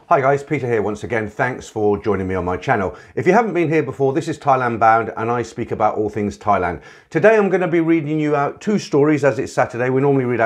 Hi guys, Peter here once again. Thanks for joining me on my channel. If you haven't been here before, this is Thailand Bound and I speak about all things Thailand. Today I'm going to be reading you out two stories as it's Saturday. I normally read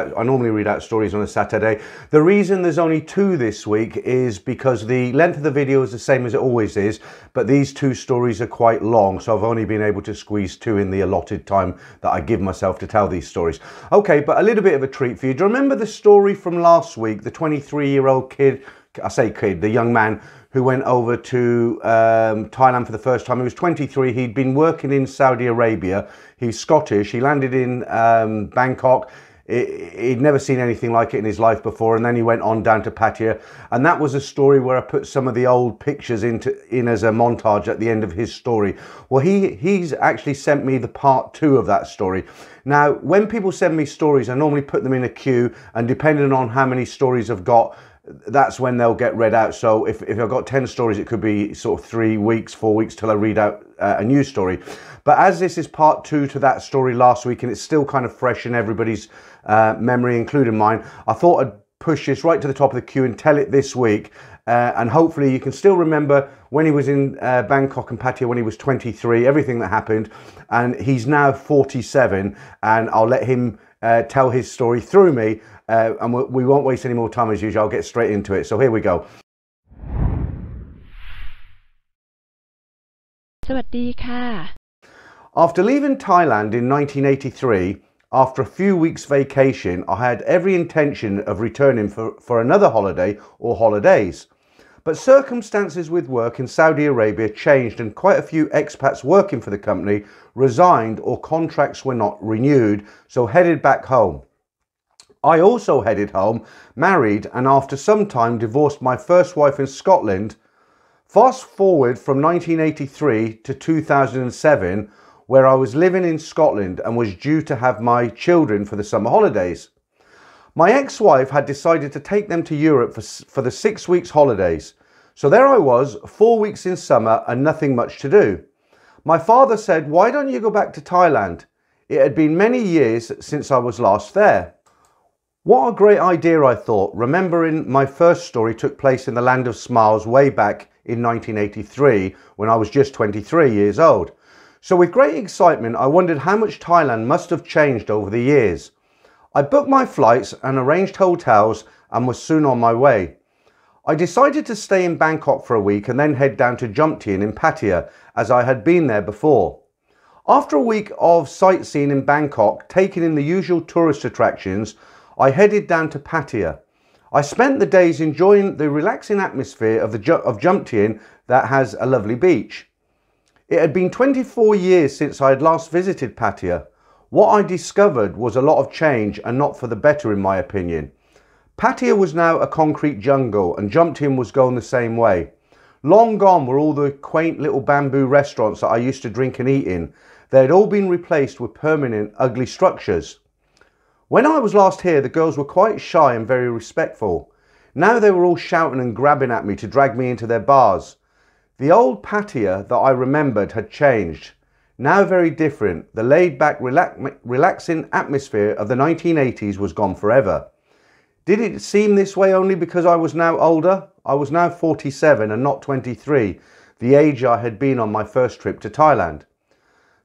out stories on a Saturday. The reason there's only two this week is because the length of the video is the same as it always is, but these two stories are quite long, so I've only been able to squeeze two in the allotted time that I give myself to tell these stories. Okay, but a little bit of a treat for you. Do you remember the story from last week, the 23-year-old kid, I say kid, the young man who went over to Thailand for the first time? He was 23. He'd been working in Saudi Arabia. He's Scottish. He landed in Bangkok. He'd never seen anything like it in his life before, and then he went on down to Pattaya, and that was a story where I put some of the old pictures in as a montage at the end of his story. Well, he's actually sent me the part 2 of that story. Now, when people send me stories, I normally put them in a queue, and depending on how many stories I've got, that's when they'll get read out. So if I've got 10 stories, it could be sort of 3 weeks, 4 weeks till I read out a new story. But as this is part 2 to that story last week, and it's still kind of fresh in everybody's memory, including mine, I thought I'd push this right to the top of the queue and tell it this week. And hopefully you can still remember when he was in Bangkok and Pattaya when he was 23, everything that happened. And he's now 47, and I'll let him tell his story through me. And we won't waste any more time as usual. I'll get straight into it. So here we go. สวัสดีค่ะ After leaving Thailand in 1983, after a few weeks vacation, I had every intention of returning for another holiday or holidays. But circumstances with work in Saudi Arabia changed, and quite a few expats working for the company resigned or contracts were not renewed, so headed back home. I also headed home, married, and after some time divorced my first wife in Scotland. Fast forward from 1983 to 2007, where I was living in Scotland and was due to have my children for the summer holidays. My ex-wife had decided to take them to Europe for the 6 weeks holidays. So there I was, 4 weeks in summer and nothing much to do. My father said, "Why don't you go back to Thailand?" It had been many years since I was last there. What a great idea, I thought, remembering my first story took place in the land of smiles way back in 1983 when I was just 23 years old. So with great excitement, I wondered how much Thailand must have changed over the years. I booked my flights and arranged hotels and was soon on my way. I decided to stay in Bangkok for a week and then head down to Jomtien in Pattaya, as I had been there before. After a week of sightseeing in Bangkok, taking in the usual tourist attractions, I headed down to Pattaya. I spent the days enjoying the relaxing atmosphere of Jomtien that has a lovely beach. It had been 24 years since I had last visited Pattaya. What I discovered was a lot of change, and not for the better in my opinion. Pattaya was now a concrete jungle, and Jomtien was going the same way. Long gone were all the quaint little bamboo restaurants that I used to drink and eat in. They had all been replaced with permanent ugly structures. When I was last here, the girls were quite shy and very respectful. Now they were all shouting and grabbing at me to drag me into their bars. The old Pattaya that I remembered had changed. Now very different. The laid-back, relaxing atmosphere of the 1980s was gone forever. Did it seem this way only because I was now older? I was now 47 and not 23, the age I had been on my first trip to Thailand.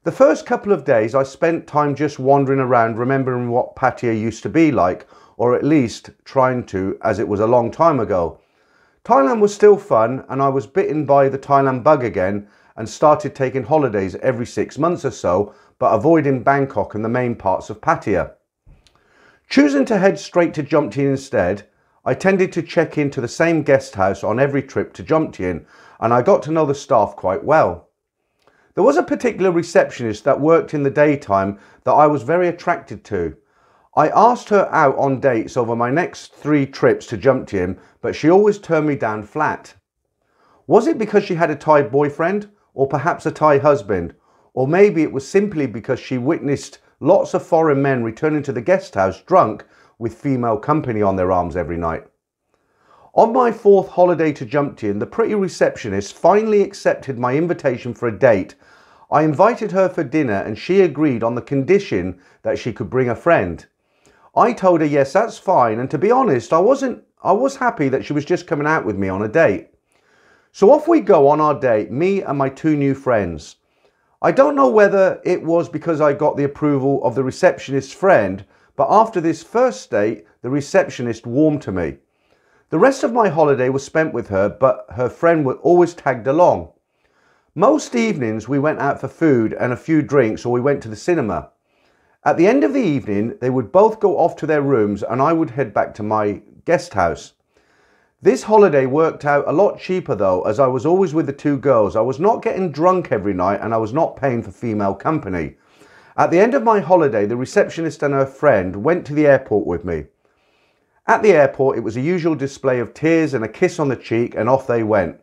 The first couple of days I spent time just wandering around, remembering what Pattaya used to be like, or at least trying to, as it was a long time ago. Thailand was still fun, and I was bitten by the Thailand bug again and started taking holidays every 6 months or so, but avoiding Bangkok and the main parts of Pattaya. Choosing to head straight to Jomtien instead, I tended to check into the same guest house on every trip to Jomtien, and I got to know the staff quite well. There was a particular receptionist that worked in the daytime that I was very attracted to. I asked her out on dates over my next 3 trips to Jomtien, but she always turned me down flat. Was it because she had a Thai boyfriend, or perhaps a Thai husband? Or maybe it was simply because she witnessed lots of foreign men returning to the guest house drunk with female company on their arms every night. On my 4th holiday to Jomtien, the pretty receptionist finally accepted my invitation for a date. I invited her for dinner and she agreed on the condition that she could bring a friend. I told her yes, that's fine, and to be honest, I was happy that she was just coming out with me on a date. So off we go on our date, me and my two new friends. I don't know whether it was because I got the approval of the receptionist's friend, but after this first date, the receptionist warmed to me. The rest of my holiday was spent with her, but her friend was always tagged along. Most evenings we went out for food and a few drinks, or we went to the cinema. At the end of the evening, they would both go off to their rooms and I would head back to my guest house. This holiday worked out a lot cheaper though, as I was always with the two girls. I was not getting drunk every night and I was not paying for female company. At the end of my holiday, the receptionist and her friend went to the airport with me. At the airport, it was a usual display of tears and a kiss on the cheek, and off they went.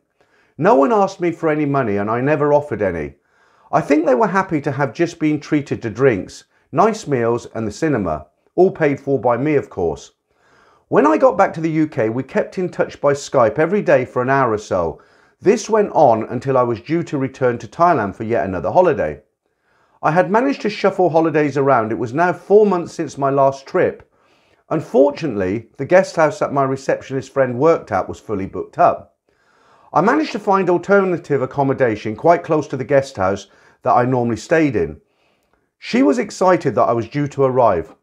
No one asked me for any money and I never offered any. I think they were happy to have just been treated to drinks, nice meals and the cinema, all paid for by me of course. When I got back to the UK, we kept in touch by Skype every day for an hour or so. This went on until I was due to return to Thailand for yet another holiday. I had managed to shuffle holidays around. It was now 4 months since my last trip. Unfortunately, the guest house that my receptionist friend worked at was fully booked up. I managed to find alternative accommodation quite close to the guest house that I normally stayed in. She was excited that I was due to arrive.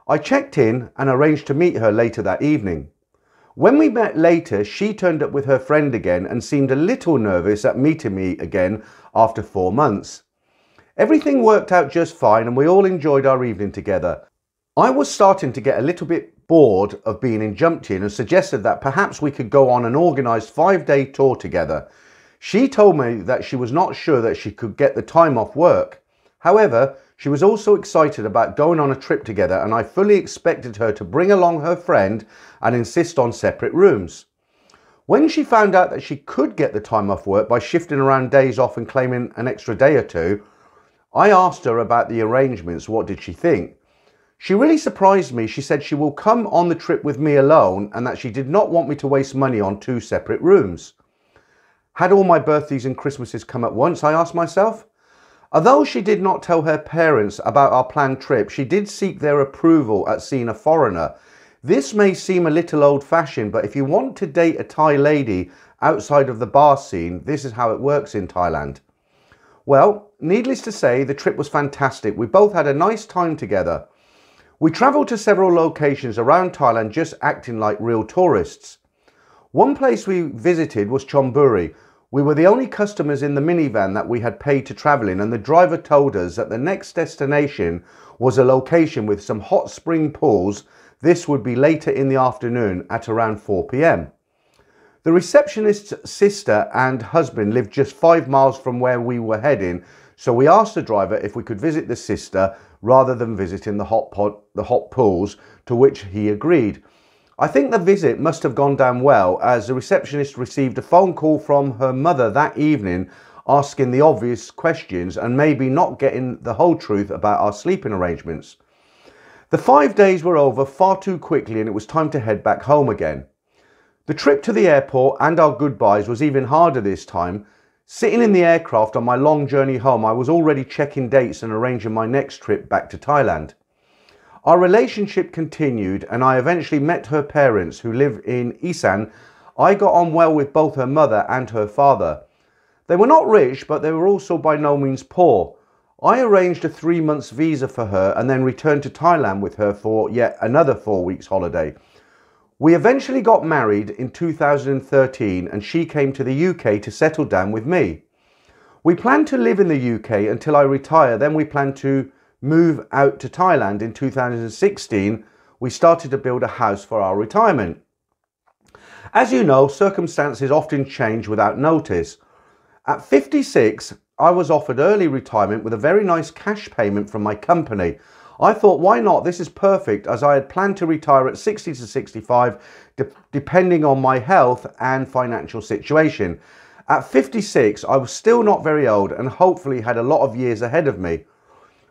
I checked in and arranged to meet her later that evening. When we met later, she turned up with her friend again and seemed a little nervous at meeting me again after 4 months. Everything worked out just fine and we all enjoyed our evening together. I was starting to get a little bit bored of being in Jumptin and suggested that perhaps we could go on an organised 5-day tour together. She told me that she was not sure that she could get the time off work. However, she was also excited about going on a trip together and I fully expected her to bring along her friend and insist on separate rooms. When she found out that she could get the time off work by shifting around days off and claiming an extra day or two, I asked her about the arrangements. What did she think? She really surprised me. She said she will come on the trip with me alone and that she did not want me to waste money on 2 separate rooms. Had all my birthdays and Christmases come at once, I asked myself? Although she did not tell her parents about our planned trip, she did seek their approval at seeing a foreigner. This may seem a little old-fashioned, but if you want to date a Thai lady outside of the bar scene, this is how it works in Thailand. Well, needless to say, the trip was fantastic. We both had a nice time together. We travelled to several locations around Thailand just acting like real tourists. One place we visited was Chonburi. We were the only customers in the minivan that we had paid to travel in, and the driver told us that the next destination was a location with some hot spring pools. This would be later in the afternoon at around 4 p.m. The receptionist's sister and husband lived just 5 miles from where we were heading, so we asked the driver if we could visit the sister rather than visiting the hot pools, to which he agreed. I think the visit must have gone down well, as the receptionist received a phone call from her mother that evening asking the obvious questions and maybe not getting the whole truth about our sleeping arrangements. The 5 days were over far too quickly and it was time to head back home again. The trip to the airport and our goodbyes was even harder this time. Sitting in the aircraft on my long journey home, I was already checking dates and arranging my next trip back to Thailand. Our relationship continued and I eventually met her parents, who live in Isan. I got on well with both her mother and her father. They were not rich, but they were also by no means poor. I arranged a 3-month visa for her and then returned to Thailand with her for yet another 4 weeks holiday. We eventually got married in 2013 and she came to the UK to settle down with me. We planned to live in the UK until I retire, then we planned to move out to Thailand. In 2016, we started to build a house for our retirement. As you know, circumstances often change without notice. At 56, I was offered early retirement with a very nice cash payment from my company. I thought, why not? This is perfect, as I had planned to retire at 60 to 65, depending on my health and financial situation. At 56, I was still not very old and hopefully had a lot of years ahead of me.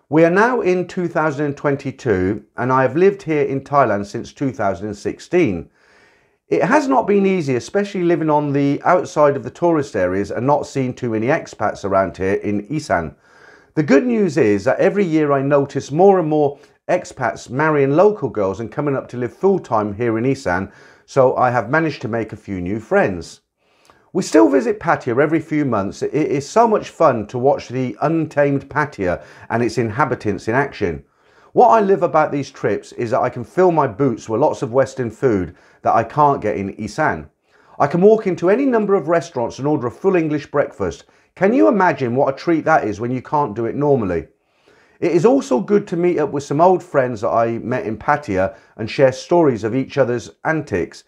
We are now in 2022 and I have lived here in Thailand since 2016. It has not been easy, especially living on the outside of the tourist areas and not seeing too many expats around here in Isan. The good news is that every year I notice more and more expats marrying local girls and coming up to live full-time here in Isan, so I have managed to make a few new friends. We still visit Pattaya every few months. It is so much fun to watch the untamed Pattaya and its inhabitants in action. What I love about these trips is that I can fill my boots with lots of Western food that I can't get in Isan. I can walk into any number of restaurants and order a full English breakfast. Can you imagine what a treat that is when you can't do it normally? It is also good to meet up with some old friends that I met in Pattaya and share stories of each other's antics.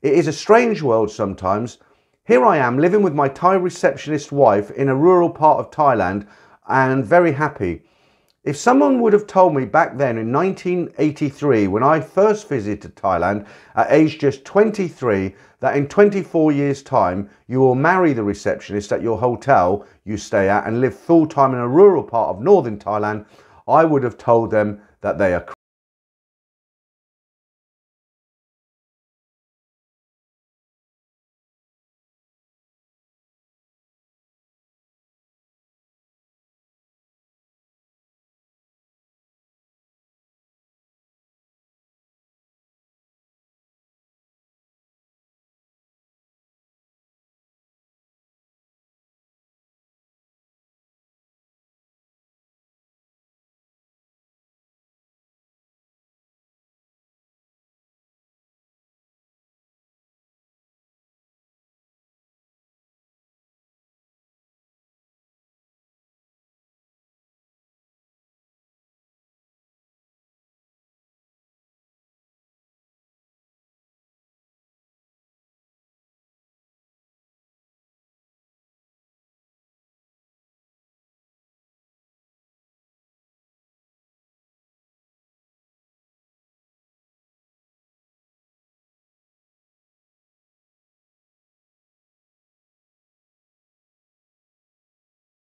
It is a strange world sometimes. Here I am living with my Thai receptionist wife in a rural part of Thailand and very happy. If someone would have told me back then in 1983 when I first visited Thailand at age just 23 that in 24 years time you will marry the receptionist at your hotel you stay at and live full time in a rural part of northern Thailand, I would have told them that they are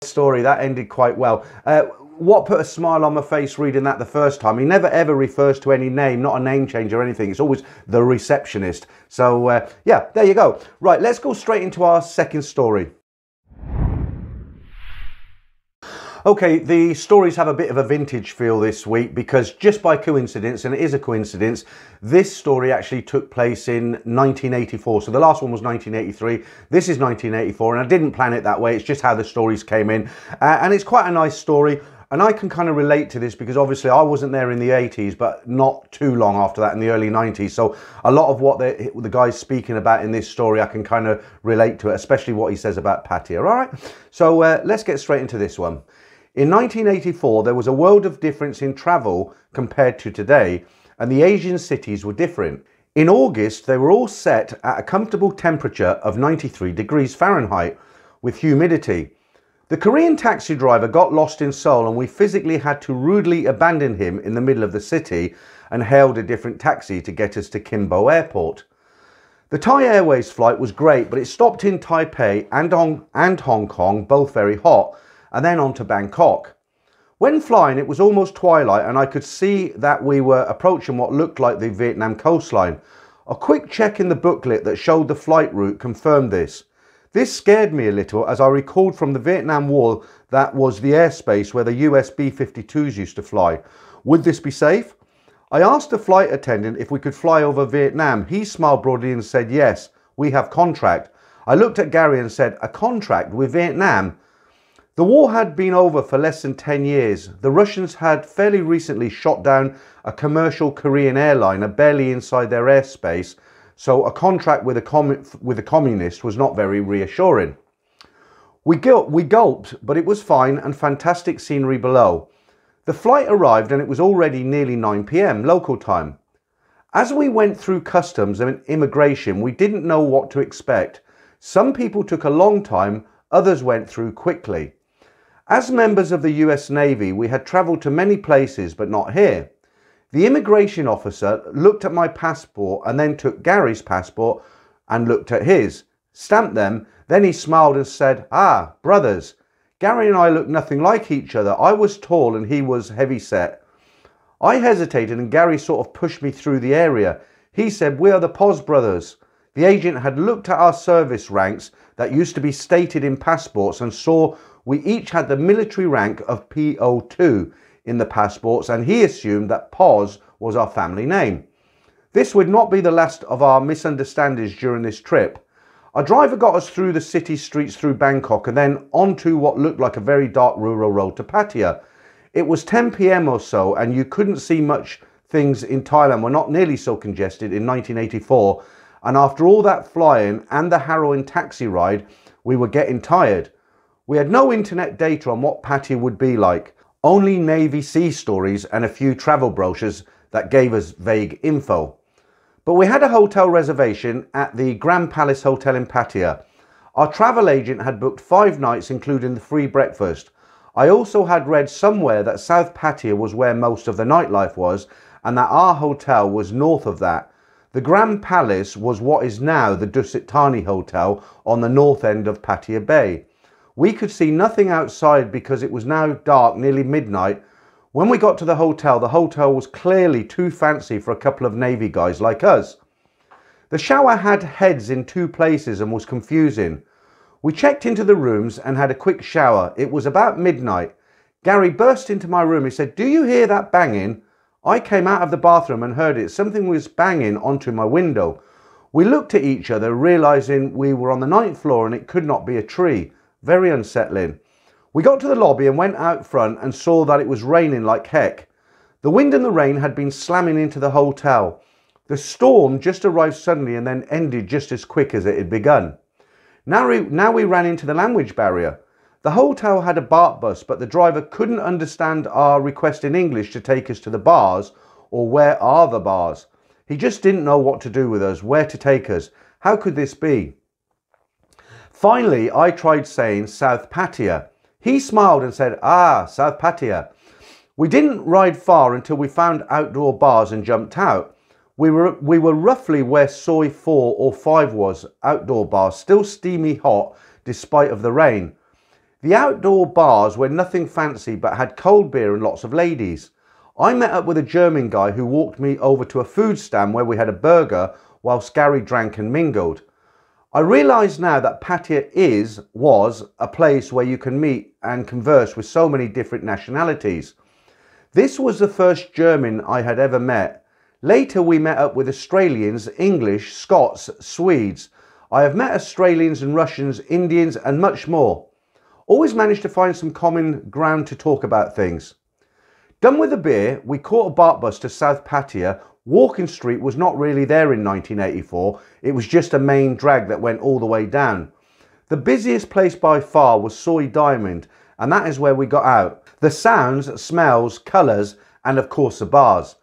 story that ended quite well. What put a smile on my face reading that the first time, he never ever refers to any name, not a name change or anything. It's always the receptionist. So yeah, there you go. Right, let's go straight into our second story. Okay, the stories have a bit of a vintage feel this week because just by coincidence, and it is a coincidence, this story actually took place in 1984. So the last one was 1983. This is 1984, and I didn't plan it that way. It's just how the stories came in. And it's quite a nice story. And I can kind of relate to this because obviously I wasn't there in the 80s, but not too long after that in the early 90s. So a lot of what the guy's speaking about in this story, I can kind of relate to it, especially what he says about Pattaya. All right, so let's get straight into this one. In 1984, there was a world of difference in travel compared to today, and the Asian cities were different. In August, they were all set at a comfortable temperature of 93 degrees Fahrenheit with humidity. The Korean taxi driver got lost in Seoul and we physically had to rudely abandon him in the middle of the city and hailed a different taxi to get us to Kimbo Airport. The Thai Airways flight was great, but it stopped in Taipei and Hong Kong, both very hot, and then on to Bangkok. When flying, it was almost twilight and I could see that we were approaching what looked like the Vietnam coastline. A quick check in the booklet that showed the flight route confirmed this. This scared me a little as I recalled from the Vietnam War that was the airspace where the US B-52s used to fly. Would this be safe? I asked the flight attendant if we could fly over Vietnam. He smiled broadly and said, yes, we have contract. I looked at Gary and said, a contract with Vietnam? The war had been over for less than 10 years. The Russians had fairly recently shot down a commercial Korean airliner barely inside their airspace, so a contract with a communist was not very reassuring. We gulped, but it was fine and fantastic scenery below. The flight arrived and it was already nearly 9 p.m. local time. As we went through customs and immigration, we didn't know what to expect. Some people took a long time, others went through quickly. As members of the US Navy, we had travelled to many places, but not here. The immigration officer looked at my passport and then took Gary's passport and looked at his, stamped them, then he smiled and said, ah, brothers. Gary and I looked nothing like each other. I was tall and he was heavy set. I hesitated and Gary sort of pushed me through the area. He said, we are the Pos brothers. The agent had looked at our service ranks that used to be stated in passports and saw we each had the military rank of PO2. in the passports, and he assumed that Pos was our family name. This would not be the last of our misunderstandings during this trip. Our driver got us through the city streets through Bangkok and then onto what looked like a very dark rural road to Pattaya. It was 10 p.m. or so, and you couldn't see much. Things in Thailand were not nearly so congested in 1984, and after all that flying and the harrowing taxi ride, we were getting tired. We had no internet data on what Pattaya would be like, only Navy Sea stories and a few travel brochures that gave us vague info. But we had a hotel reservation at the Grand Palace Hotel in Pattaya. Our travel agent had booked 5 nights including the free breakfast. I also had read somewhere that South Pattaya was where most of the nightlife was, and that our hotel was north of that. The Grand Palace was what is now the Dusit Thani Hotel on the north end of Pattaya Bay. We could see nothing outside because it was now dark, nearly midnight. When we got to the hotel was clearly too fancy for a couple of Navy guys like us. The shower had heads in 2 places and was confusing. We checked into the rooms and had a quick shower. It was about midnight. Gary burst into my room. He said, "Do you hear that banging?" I came out of the bathroom and heard it. Something was banging onto my window. We looked at each other, realizing we were on the 9th floor and it could not be a tree. Very unsettling. We got to the lobby and went out front and saw that it was raining like heck. The wind and the rain had been slamming into the hotel. The storm just arrived suddenly and then ended just as quick as it had begun. Now we ran into the language barrier. The hotel had a BART bus, but the driver couldn't understand our request in English to take us to the bars, or where are the bars. He just didn't know what to do with us, where to take us. How could this be? Finally, I tried saying South Pattaya. He smiled and said, "Ah, South Pattaya." We didn't ride far until we found outdoor bars and jumped out. We were roughly where Soi 4 or 5 was, outdoor bars, still steamy hot despite of the rain. The outdoor bars were nothing fancy but had cold beer and lots of ladies. I met up with a German guy who walked me over to a food stand where we had a burger whilst Gary drank and mingled. I realise now that Pattaya was a place where you can meet and converse with so many different nationalities. This was the first German I had ever met. Later we met up with Australians, English, Scots, Swedes. I have met Australians and Russians, Indians and much more. Always managed to find some common ground to talk about things. Done with the beer, we caught a BART bus to South Pattaya. Walking Street was not really there in 1984. It was just a main drag that went all the way down. The busiest place by far was Soi Diamond, and that is where we got out. The sounds, smells, colours and of course the bars.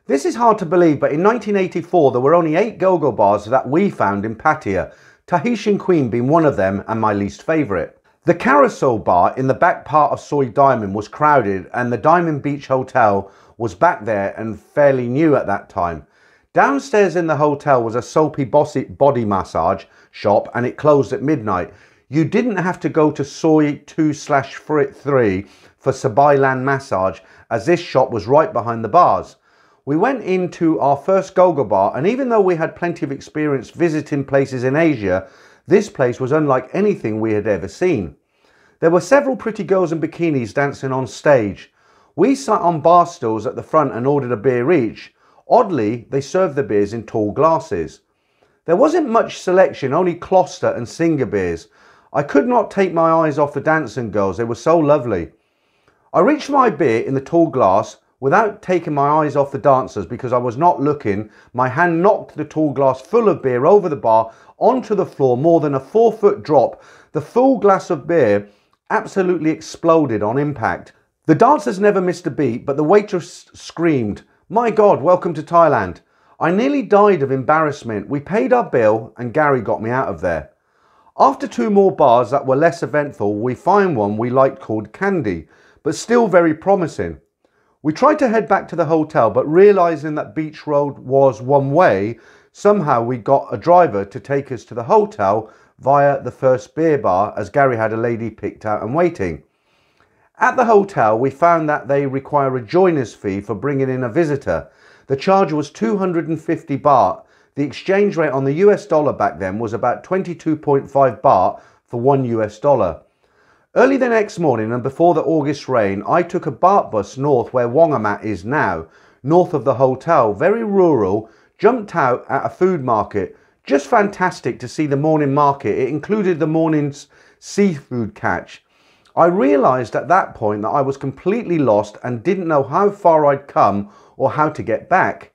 This is hard to believe, but in 1984 there were only 8 go-go bars that we found in Pattaya, Tahitian Queen being one of them and my least favourite. The Carousel bar in the back part of Soi Diamond was crowded, and the Diamond Beach Hotel was back there and fairly new at that time. Downstairs in the hotel was a soapy body massage shop, and it closed at midnight. You didn't have to go to Soi 2/3 for Sabai Land massage, as this shop was right behind the bars. We went into our first go-go bar, and even though we had plenty of experience visiting places in Asia, this place was unlike anything we had ever seen. There were several pretty girls in bikinis dancing on stage. We sat on bar stools at the front and ordered a beer each. Oddly, they served the beers in tall glasses. There wasn't much selection, only Kloster and Singer beers. I could not take my eyes off the dancing girls, they were so lovely. I reached my beer in the tall glass without taking my eyes off the dancers because I was not looking. My hand knocked the tall glass full of beer over the bar onto the floor, more than a 4-foot drop. The full glass of beer absolutely exploded on impact. The dancers never missed a beat, but the waitress screamed, "My God, welcome to Thailand." I nearly died of embarrassment. We paid our bill and Gary got me out of there. After 2 more bars that were less eventful, we found one we liked called Candy, but still very promising. We tried to head back to the hotel, but realising that Beach Road was one way, somehow we got a driver to take us to the hotel via the first beer bar, as Gary had a lady picked out and waiting. At the hotel, we found that they require a joiner's fee for bringing in a visitor. The charge was 250 baht. The exchange rate on the US dollar back then was about 22.5 baht for $1 US. Early the next morning and before the August rain, I took a BART bus north where Wongamat is now, north of the hotel, very rural, jumped out at a food market. Just fantastic to see the morning market. It included the morning's seafood catch. I realised at that point that I was completely lost and didn't know how far I'd come or how to get back.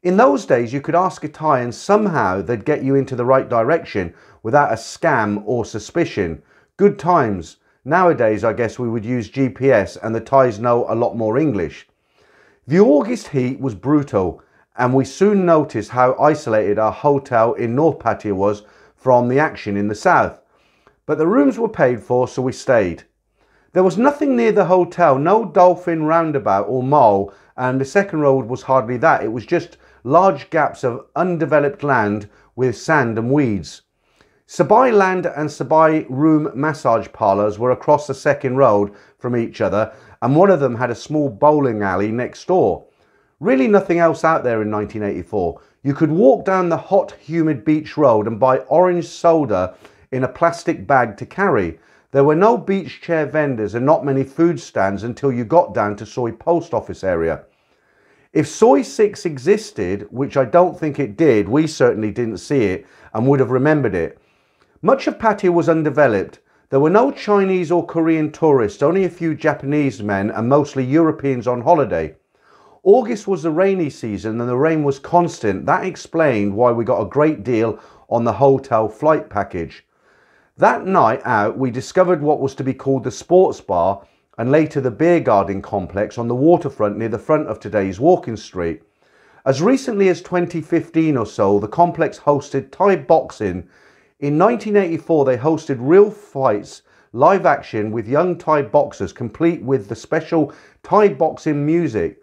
In those days you could ask a Thai and somehow they'd get you into the right direction without a scam or suspicion. Good times. Nowadays I guess we would use GPS and the Thais know a lot more English. The August heat was brutal and we soon noticed how isolated our hotel in North Pattaya was from the action in the south. But the rooms were paid for, so we stayed. There was nothing near the hotel, no dolphin roundabout or mall, and the second road was hardly that. It was just large gaps of undeveloped land with sand and weeds. Sabai Land and Sabai Room massage parlours were across the second road from each other, and one of them had a small bowling alley next door. Really nothing else out there in 1984. You could walk down the hot, humid beach road and buy orange soda in a plastic bag to carry. There were no beach chair vendors and not many food stands until you got down to Soi Post Office area. If Soi 6 existed, which I don't think it did, we certainly didn't see it and would have remembered it. Much of Pattaya was undeveloped. There were no Chinese or Korean tourists, only a few Japanese men and mostly Europeans on holiday. August was the rainy season and the rain was constant. That explained why we got a great deal on the hotel flight package. That night out we discovered what was to be called the sports bar and later the beer garden complex on the waterfront near the front of today's Walking Street. As recently as 2015 or so, the complex hosted Thai boxing. In 1984 they hosted real fights, live action with young Thai boxers complete with the special Thai boxing music.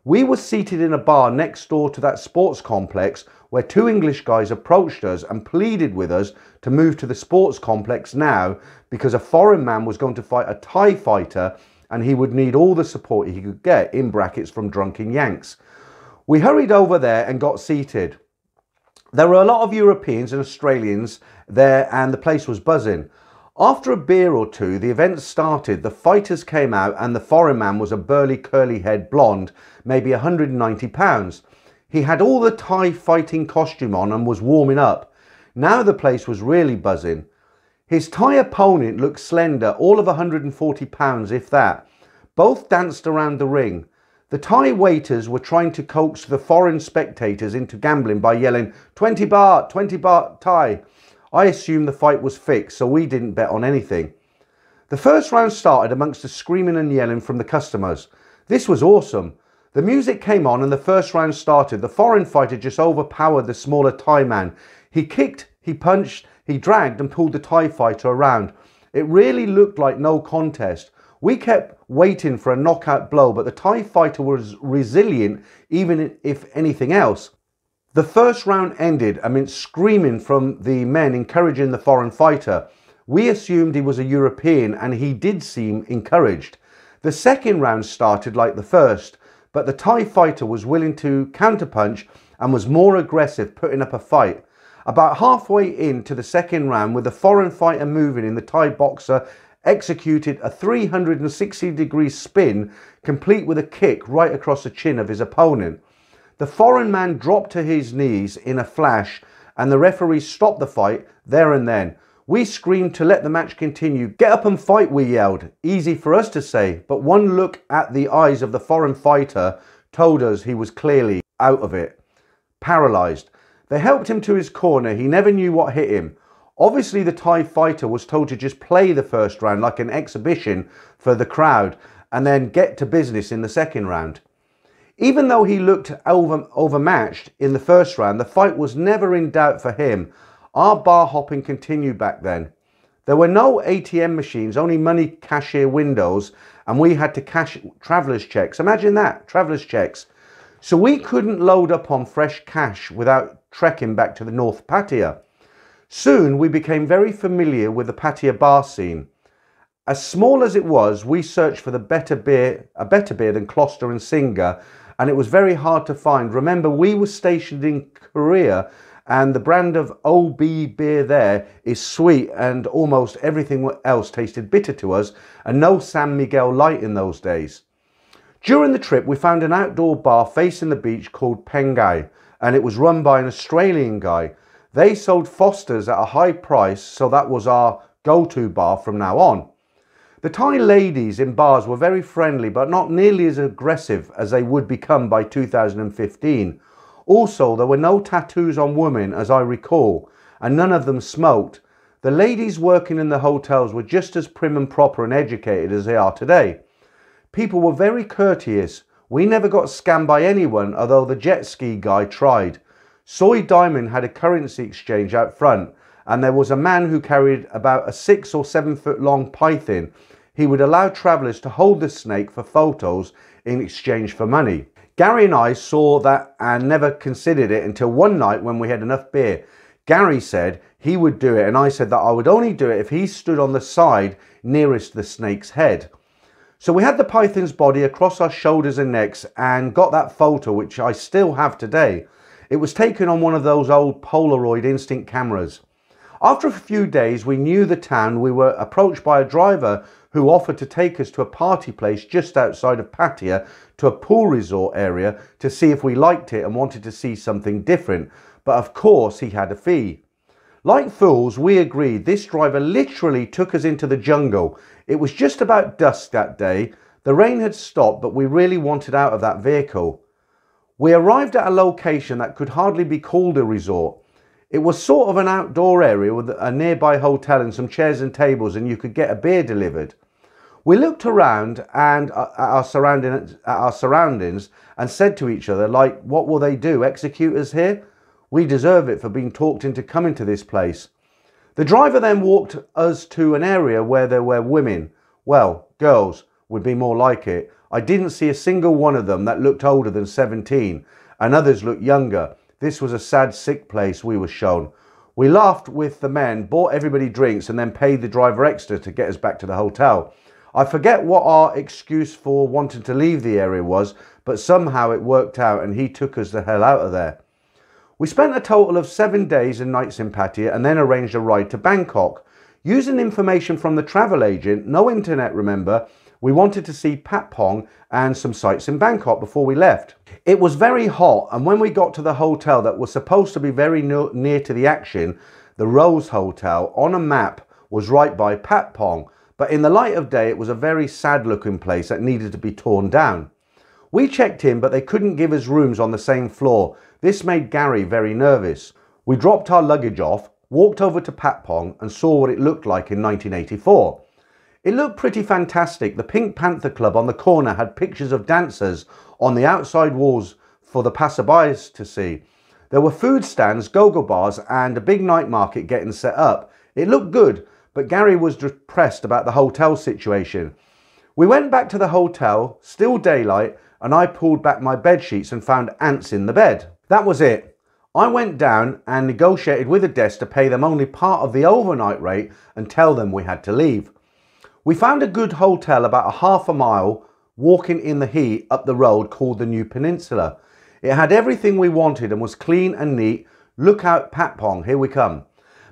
We were seated in a bar next door to that sports complex where two English guys approached us and pleaded with us to move to the sports complex now because a foreign man was going to fight a Thai fighter and he would need all the support he could get, in brackets, from drunken Yanks. We hurried over there and got seated. There were a lot of Europeans and Australians there and the place was buzzing. After a beer or two, the event started, the fighters came out and the foreign man was a burly curly-haired blonde, maybe 190 pounds. He had all the Thai fighting costume on and was warming up. Now the place was really buzzing. His Thai opponent looked slender, all of 140 pounds if that. Both danced around the ring. The Thai waiters were trying to coax the foreign spectators into gambling by yelling, 20 baht Thai. I assumed the fight was fixed, so we didn't bet on anything. The first round started amongst the screaming and yelling from the customers. This was awesome. The music came on and the first round started. The foreign fighter just overpowered the smaller Thai man. He kicked, he punched, he dragged and pulled the Thai fighter around. It really looked like no contest. We kept waiting for a knockout blow, but the Thai fighter was resilient even if anything else. The first round ended amidst screaming from the men encouraging the foreign fighter. We assumed he was a European and he did seem encouraged. The second round started like the first, but the Thai fighter was willing to counterpunch and was more aggressive, putting up a fight. About halfway into the second round, with the foreign fighter moving in, the Thai boxer executed a 360-degree spin, complete with a kick right across the chin of his opponent. The foreign man dropped to his knees in a flash and the referee stopped the fight there and then. We screamed to let the match continue. Get up and fight, we yelled. Easy for us to say, but one look at the eyes of the foreign fighter told us he was clearly out of it, paralysed. They helped him to his corner. He never knew what hit him. Obviously the Thai fighter was told to just play the first round like an exhibition for the crowd and then get to business in the second round. Even though he looked overmatched in the first round, the fight was never in doubt for him. Our bar hopping continued back then. There were no ATM machines, only money cashier windows, and we had to cash traveller's checks. Imagine that, traveller's checks. So we couldn't load up on fresh cash without trekking back to the North Pattaya. Soon we became very familiar with the Pattaya bar scene. As small as it was, we searched for a better beer than Gloucester and Singer, and it was very hard to find. Remember, we were stationed in Korea and the brand of OB beer there is sweet and almost everything else tasted bitter to us, and no San Miguel Light in those days. During the trip we found an outdoor bar facing the beach called Pengai, and it was run by an Australian guy. They sold Foster's at a high price, so that was our go-to bar from now on. The Thai ladies in bars were very friendly, but not nearly as aggressive as they would become by 2015. Also, there were no tattoos on women as I recall, and none of them smoked. The ladies working in the hotels were just as prim and proper and educated as they are today. People were very courteous. We never got scammed by anyone, although the jet ski guy tried. Soy Diamond had a currency exchange out front, and there was a man who carried about a 6 or 7 foot long python. He would allow travellers to hold the snake for photos in exchange for money. Gary and I saw that and never considered it until one night when we had enough beer. Gary said he would do it, and I said that I would only do it if he stood on the side nearest the snake's head. So we had the python's body across our shoulders and necks and got that photo, which I still have today. It was taken on one of those old Polaroid instant cameras. After a few days we knew the town. We were approached by a driver who offered to take us to a party place just outside of Pattaya to a pool resort area to see if we liked it and wanted to see something different, but of course he had a fee. Like fools, we agreed. This driver literally took us into the jungle. It was just about dusk that day. The rain had stopped, but we really wanted out of that vehicle. We arrived at a location that could hardly be called a resort. It was sort of an outdoor area with a nearby hotel and some chairs and tables, and you could get a beer delivered. We looked around and at our surroundings and said to each other, like, what will they do, execute us here? We deserve it for being talked into coming to this place. The driver then walked us to an area where there were women. Well, girls would be more like it. I didn't see a single one of them that looked older than 17, and others looked younger. This was a sad, sick place we were shown. We laughed with the men, bought everybody drinks, and then paid the driver extra to get us back to the hotel. I forget what our excuse for wanting to leave the area was, but somehow it worked out and he took us the hell out of there. We spent a total of 7 days and nights in Pattaya and then arranged a ride to Bangkok. Using information from the travel agent, no internet remember, we wanted to see Pat Pong and some sights in Bangkok before we left. It was very hot, and when we got to the hotel that was supposed to be very near to the action, the Rose Hotel, on a map was right by Pat Pong, but in the light of day it was a very sad looking place that needed to be torn down. We checked in, but they couldn't give us rooms on the same floor. This made Gary very nervous. We dropped our luggage off, walked over to Pat Pong and saw what it looked like in 1984. It looked pretty fantastic. The Pink Panther Club on the corner had pictures of dancers on the outside walls for the passerbys to see. There were food stands, go-go bars and a big night market getting set up. It looked good, but Gary was depressed about the hotel situation. We went back to the hotel, still daylight, and I pulled back my bed sheets and found ants in the bed. That was it. I went down and negotiated with the desk to pay them only part of the overnight rate and tell them we had to leave. We found a good hotel about a half a mile walking in the heat up the road called the New Peninsula. It had everything we wanted and was clean and neat. Look out, Pat Pong, here we come.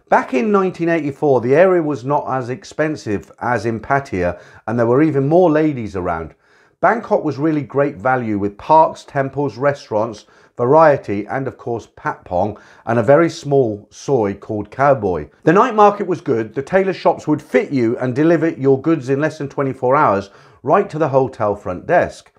Back in 1984, the area was not as expensive as in Pattaya, and there were even more ladies around. Bangkok was really great value with parks, temples, restaurants, variety, and of course Pat Pong, and a very small soy called Cowboy. The night market was good. The tailor shops would fit you and deliver your goods in less than 24 hours right to the hotel front desk.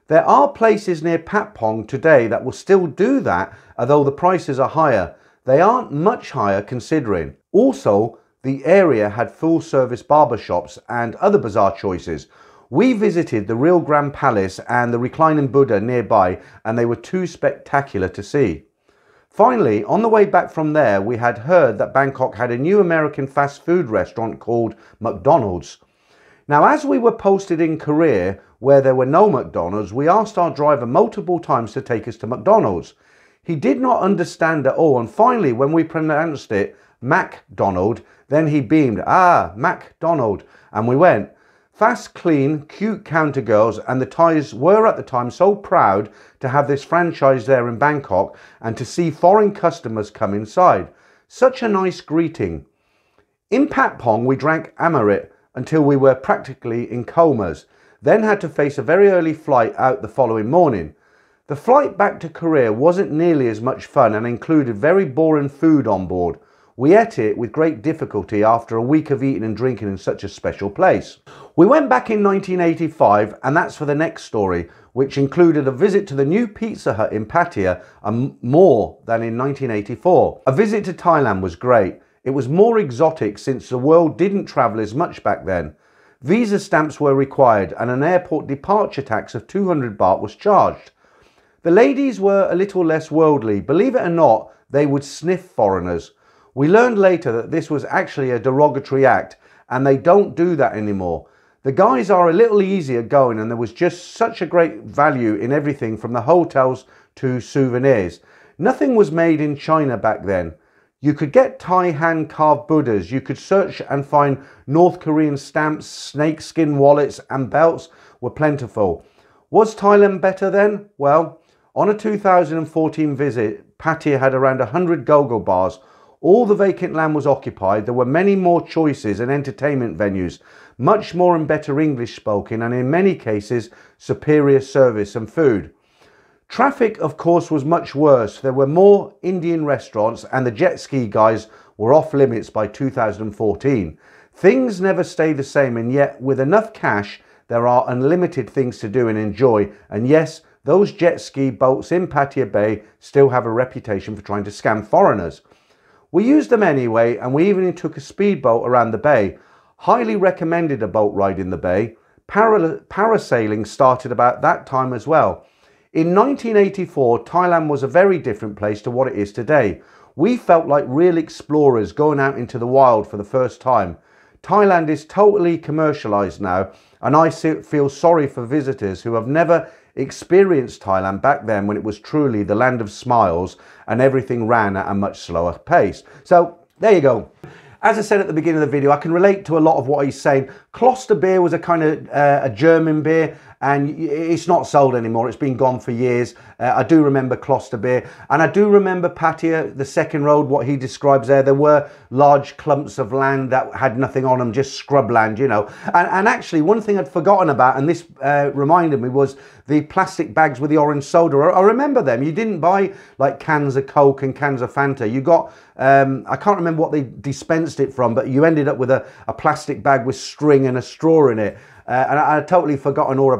There are places near Pat Pong today that will still do that, although the prices are higher. They aren't much higher considering. Also, the area had full service barbershops and other bizarre choices. We visited the Real Grand Palace and the reclining Buddha nearby, and they were too spectacular to see. Finally, on the way back from there, we had heard that Bangkok had a new American fast food restaurant called McDonald's. Now, as we were posted in Korea where there were no McDonald's, we asked our driver multiple times to take us to McDonald's. He did not understand at all, and finally when we pronounced it MacDonald, then he beamed, "Ah, MacDonald," and we went. Fast, clean, cute counter girls, and the Thais were at the time so proud to have this franchise there in Bangkok and to see foreign customers come inside. Such a nice greeting. In Patpong we drank Amarit until we were practically in comas, then had to face a very early flight out the following morning. The flight back to Korea wasn't nearly as much fun and included very boring food on board. We ate it with great difficulty after a week of eating and drinking in such a special place. We went back in 1985, and that's for the next story, which included a visit to the new Pizza Hut in Pattaya and more than in 1984. A visit to Thailand was great. It was more exotic since the world didn't travel as much back then. Visa stamps were required and an airport departure tax of 200 baht was charged. The ladies were a little less worldly. Believe it or not, they would sniff foreigners. We learned later that this was actually a derogatory act and they don't do that anymore. The guys are a little easier going and there was just such a great value in everything from the hotels to souvenirs. Nothing was made in China back then. You could get Thai hand-carved Buddhas, you could search and find North Korean stamps, snakeskin wallets and belts were plentiful. Was Thailand better then? Well, on a 2014 visit, Pattaya had around 100 go-go bars. All the vacant land was occupied. There were many more choices and entertainment venues, much more and better English spoken, and in many cases, superior service and food. Traffic, of course, was much worse. There were more Indian restaurants and the jet ski guys were off limits by 2014. Things never stay the same, and yet with enough cash, there are unlimited things to do and enjoy. And yes, those jet ski boats in Pattaya Bay still have a reputation for trying to scam foreigners. We used them anyway, and we even took a speedboat around the bay. Highly recommended a boat ride in the bay. Parasailing started about that time as well. In 1984, Thailand was a very different place to what it is today. We felt like real explorers going out into the wild for the first time. Thailand is totally commercialized now, and I feel sorry for visitors who have never experienced Thailand back then when it was truly the land of smiles and everything ran at a much slower pace. So there you go. As I said at the beginning of the video, I can relate to a lot of what he's saying. Kloster beer was a kind of a German beer, and it's not sold anymore. It's been gone for years. I do remember Kloster beer, and I do remember Pattaya, the second road, what he describes there. There were large clumps of land that had nothing on them, just scrubland, you know. And actually, one thing I'd forgotten about, and this reminded me, was the plastic bags with the orange soda. I remember them. You didn't buy like cans of Coke and cans of Fanta. You got, I can't remember what they dispensed it from, but you ended up with a plastic bag with string and a straw in it. And I'd totally forgotten all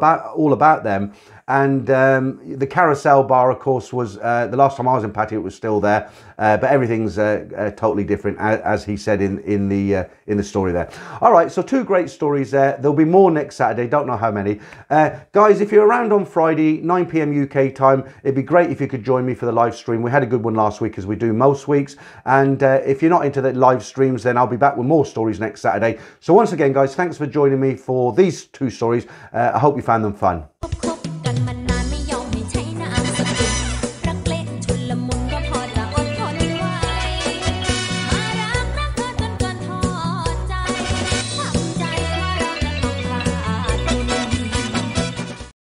about them. And the carousel bar, of course, was the last time I was in Pattaya, it was still there. But everything's totally different, as he said in the story there. All right, so two great stories there. There'll be more next Saturday. Don't know how many. Guys, if you're around on Friday, 9 p.m. UK time, it'd be great if you could join me for the live stream. We had a good one last week, as we do most weeks. And if you're not into the live streams, then I'll be back with more stories next Saturday. So once again, guys, thanks for joining me for these two stories. I hope you found them fun.